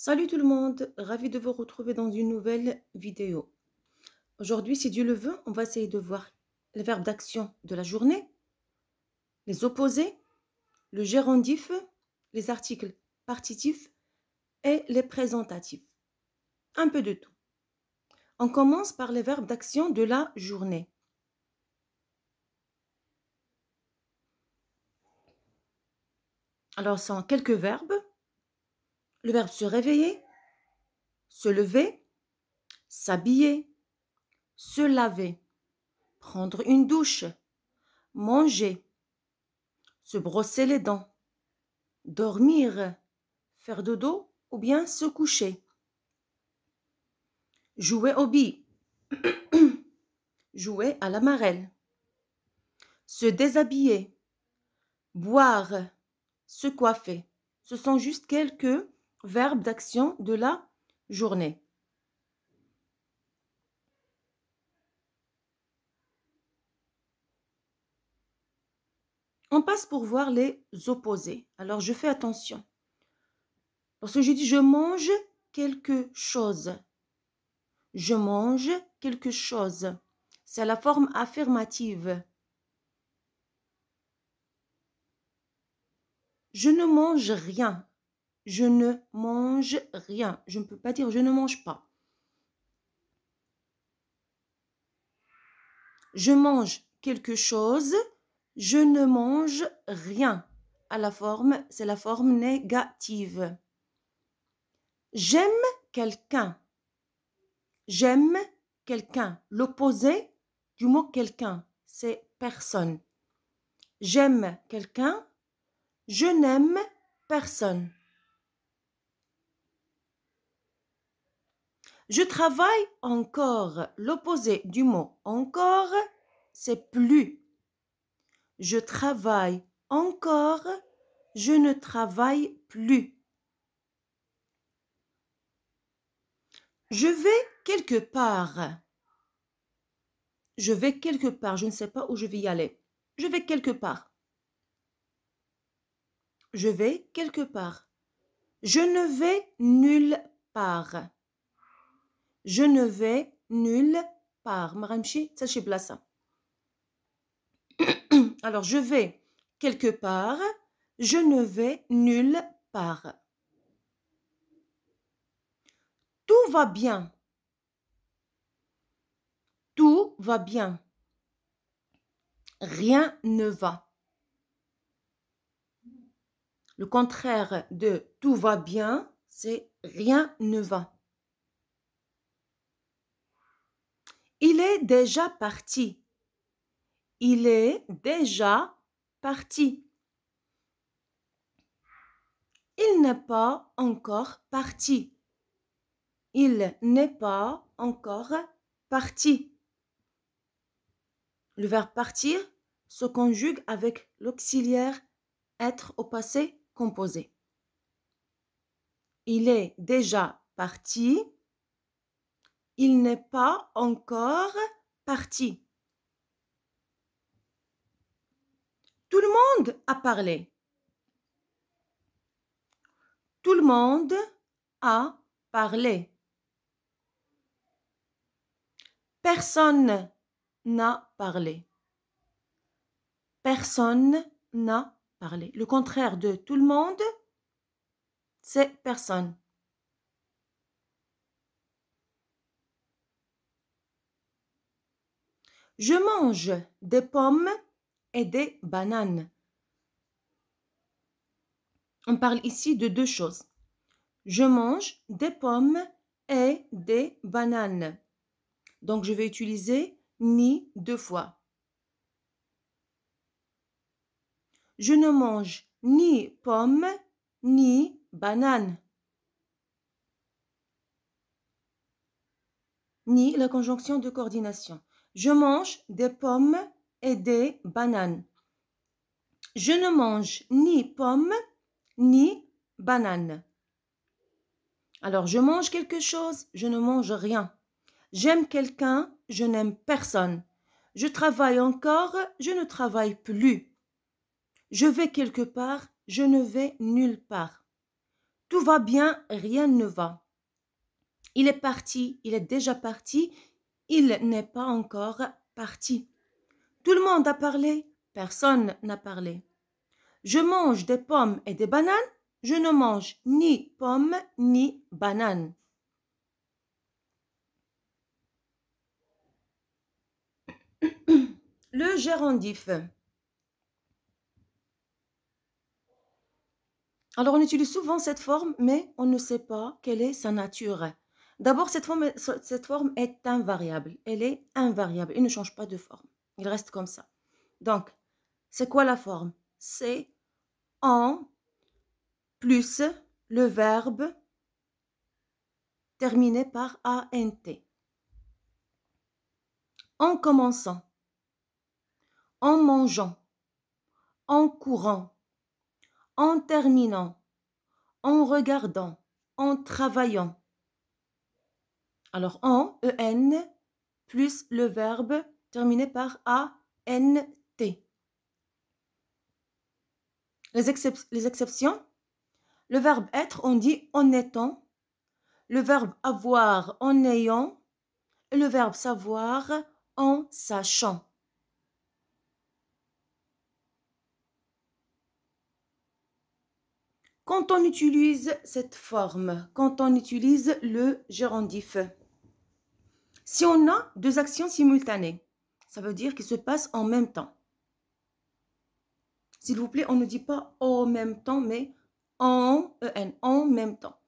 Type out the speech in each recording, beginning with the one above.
Salut tout le monde, ravi de vous retrouver dans une nouvelle vidéo. Aujourd'hui, si Dieu le veut, on va essayer de voir les verbes d'action de la journée, les opposés, le gérondif, les articles partitifs et les présentatifs. Un peu de tout. On commence par les verbes d'action de la journée. Alors, ce sont quelques verbes. Le verbe se réveiller, se lever, s'habiller, se laver, prendre une douche, manger, se brosser les dents, dormir, faire dodo ou bien se coucher, jouer aux billes, jouer à la marelle, se déshabiller, boire, se coiffer. Ce sont juste quelques verbes d'action de la journée. On passe pour voir les opposés. Alors, je fais attention. Lorsque je dis je mange quelque chose, je mange quelque chose, c'est la forme affirmative. Je ne mange rien. Je ne mange rien. Je ne peux pas dire je ne mange pas. Je mange quelque chose. Je ne mange rien. À la forme, c'est la forme négative. J'aime quelqu'un. J'aime quelqu'un. L'opposé du mot quelqu'un, c'est personne. J'aime quelqu'un. Je n'aime personne. Je travaille encore. L'opposé du mot encore, c'est plus. Je travaille encore. Je ne travaille plus. Je vais quelque part. Je vais quelque part. Je ne sais pas où je vais y aller. Je vais quelque part. Je vais quelque part. Je ne vais nulle part. Je ne vais nulle part. Maramchi, ça chez Blassa. Alors, je vais quelque part. Je ne vais nulle part. Tout va bien. Tout va bien. Rien ne va. Le contraire de tout va bien, c'est rien ne va. Il est déjà parti. Il est déjà parti. Il n'est pas encore parti. Il n'est pas encore parti. Le verbe partir se conjugue avec l'auxiliaire être au passé composé. Il est déjà parti. Il n'est pas encore parti. Tout le monde a parlé. Tout le monde a parlé. Personne n'a parlé. Personne n'a parlé. Le contraire de tout le monde, c'est personne. Je mange des pommes et des bananes. On parle ici de deux choses. Je mange des pommes et des bananes. Donc, je vais utiliser ni deux fois. Je ne mange ni pommes ni bananes. Ni la conjonction de coordination. Je mange des pommes et des bananes. Je ne mange ni pommes ni bananes. Alors, je mange quelque chose, je ne mange rien. J'aime quelqu'un, je n'aime personne. Je travaille encore, je ne travaille plus. Je vais quelque part, je ne vais nulle part. Tout va bien, rien ne va. Il est parti, il est déjà parti, il n'est pas encore parti. Tout le monde a parlé, personne n'a parlé. Je mange des pommes et des bananes, je ne mange ni pommes ni bananes. Le gérondif. Alors, on utilise souvent cette forme, mais on ne sait pas quelle est sa nature. D'abord, cette forme est invariable. Elle est invariable. Elle ne change pas de forme. Il reste comme ça. Donc, c'est quoi la forme? C'est en plus le verbe terminé par ANT. En commençant, en mangeant, en courant, en terminant, en regardant, en travaillant. Alors, en, EN, plus le verbe terminé par ANT. Les exceptions, le verbe être, on dit en étant, le verbe avoir en ayant, et le verbe savoir en sachant. Quand on utilise cette forme, quand on utilise le gérondif, si on a deux actions simultanées, ça veut dire qu'ils se passent en même temps. S'il vous plaît, on ne dit pas en même temps, mais en même temps.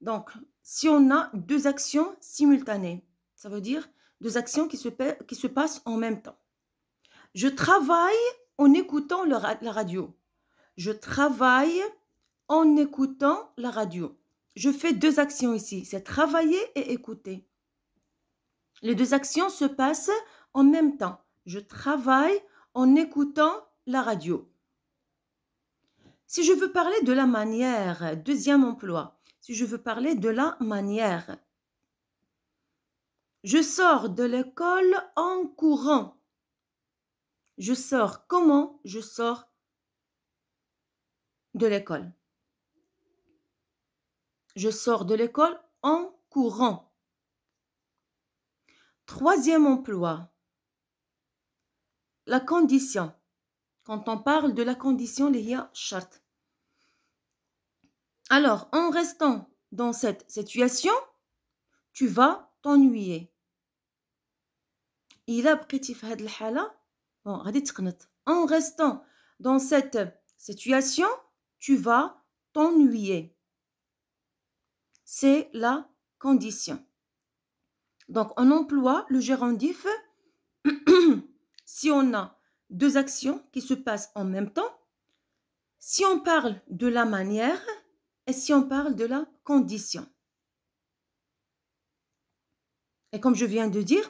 Donc, si on a deux actions simultanées, ça veut dire deux actions qui se passent en même temps. Je travaille en écoutant la radio. Je travaille en écoutant la radio. Je fais deux actions ici, c'est travailler et écouter. Les deux actions se passent en même temps. Je travaille en écoutant la radio. Si je veux parler de la manière, deuxième emploi, si je veux parler de la manière, je sors de l'école en courant. Je sors comment? Je sors de l'école. Je sors de l'école en courant. Troisième emploi, la condition. Quand on parle de la condition, il y a charte. Alors, en restant dans cette situation, tu vas t'ennuyer. Il a بقيتي في هذه الحالة غادي تقنط. En restant dans cette situation, tu vas t'ennuyer. C'est la condition. Donc, on emploie le gérondif si on a deux actions qui se passent en même temps, si on parle de la manière et si on parle de la condition. Et comme je viens de dire,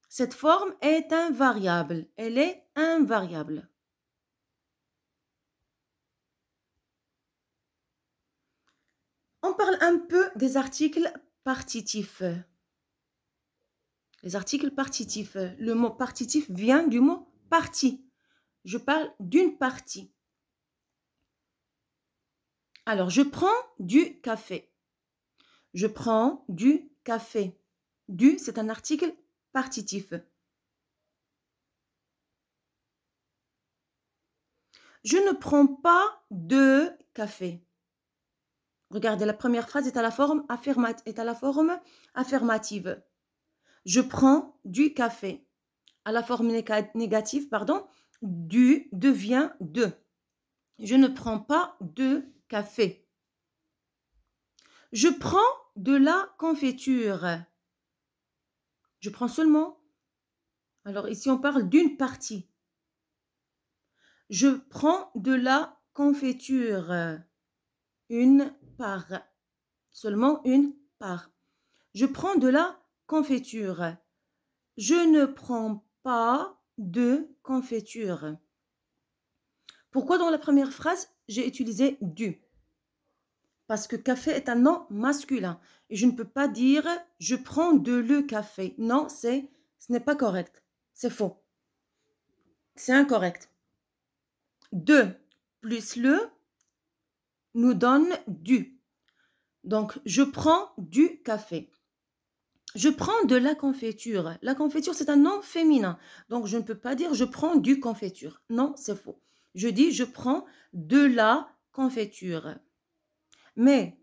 cette forme est invariable. Elle est invariable. On parle un peu des articles partitifs. Les articles partitifs. Le mot partitif vient du mot partie. Je parle d'une partie. Alors, je prends du café. Je prends du café. Du, c'est un article partitif. Je ne prends pas de café. Regardez, la première phrase est à la forme affirmative. Je prends du café. À la forme négative, pardon, du devient de. Je ne prends pas de café. Je prends de la confiture. Je prends seulement. Alors ici, on parle d'une partie. Je prends de la confiture. Une part. Seulement une part. Je prends de la confiture. Je ne prends pas de confiture. Pourquoi dans la première phrase, j'ai utilisé du? Parce que café est un nom masculin. Et je ne peux pas dire je prends de le café. Non, ce n'est pas correct. C'est faux. C'est incorrect. De plus le nous donne du. Donc, je prends du café. Je prends de la confiture. La confiture, c'est un nom féminin. Donc, je ne peux pas dire je prends du confiture. Non, c'est faux. Je dis je prends de la confiture. Mais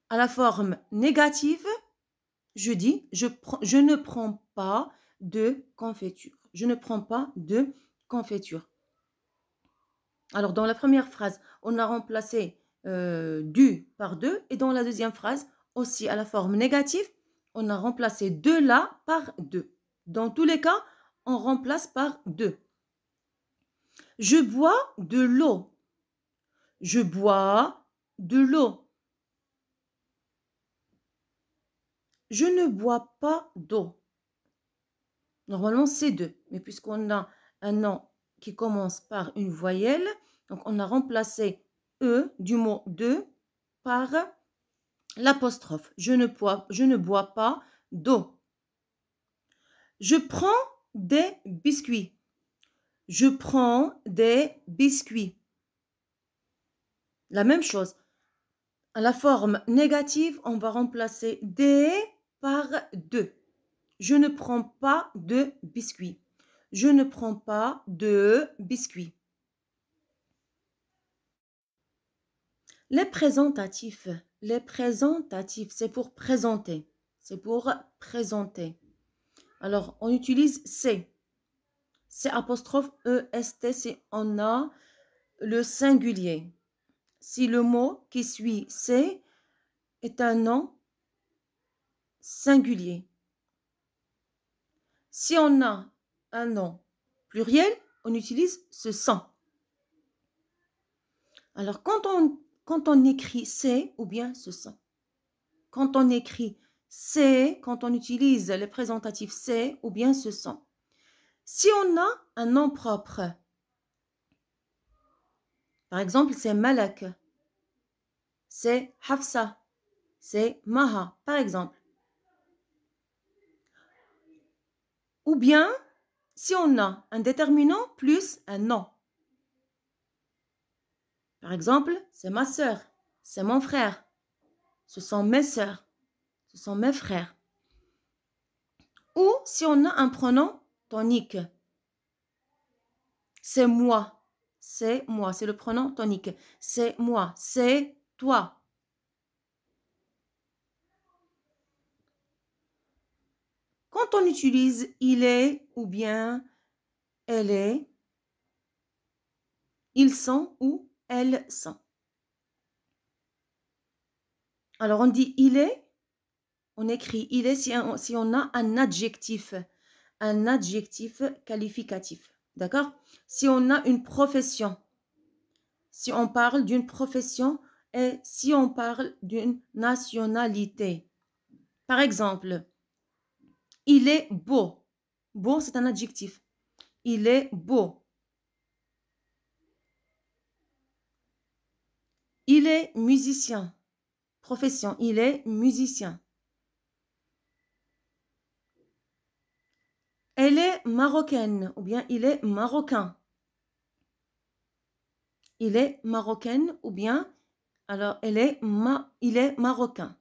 à la forme négative, je dis je ne prends pas de confiture. Je ne prends pas de confiture. Alors, dans la première phrase, on a remplacé du par de. Et dans la deuxième phrase, aussi à la forme négative, on a remplacé de la par de. Dans tous les cas, on remplace par de. Je bois de l'eau. Je bois de l'eau. Je ne bois pas d'eau. Normalement, c'est de. Mais puisqu'on a un nom qui commence par une voyelle, donc on a remplacé E du mot de par l'apostrophe. Je ne bois pas d'eau. Je prends des biscuits. Je prends des biscuits. La même chose. À la forme négative, on va remplacer des par de. Je ne prends pas de biscuits. Je ne prends pas de biscuits. Les présentatifs, c'est pour présenter. C'est pour présenter. Alors, on utilise C. C apostrophe EST si on a le singulier. Si le mot qui suit C est un nom singulier. Si on a un nom pluriel, on utilise ce sans. Alors, quand on écrit C ou bien ce sans. Quand on écrit C, quand on utilise les présentatifs C ou bien ce sans. Si on a un nom propre, par exemple, c'est Malak, c'est Hafsa, c'est Maha, par exemple. Ou bien, si on a un déterminant plus un nom. Par exemple, c'est ma sœur, c'est mon frère, ce sont mes sœurs, ce sont mes frères. Ou si on a un pronom tonique, c'est moi, c'est le pronom tonique, c'est moi, c'est toi. Quand on utilise il est ou bien elle est, ils sont ou elles sont. Alors on dit il est, on écrit il est si on a un adjectif qualificatif. D'accord? Si on a une profession, si on parle d'une profession et si on parle d'une nationalité. Par exemple, il est beau. Beau, c'est un adjectif. Il est beau. Il est musicien. Profession, il est musicien. Elle est marocaine ou bien il est marocain. Il est marocaine ou bien alors il est marocain.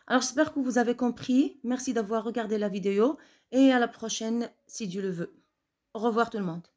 Alors j'espère que vous avez compris. Merci d'avoir regardé la vidéo et à la prochaine si Dieu le veut. Au revoir tout le monde.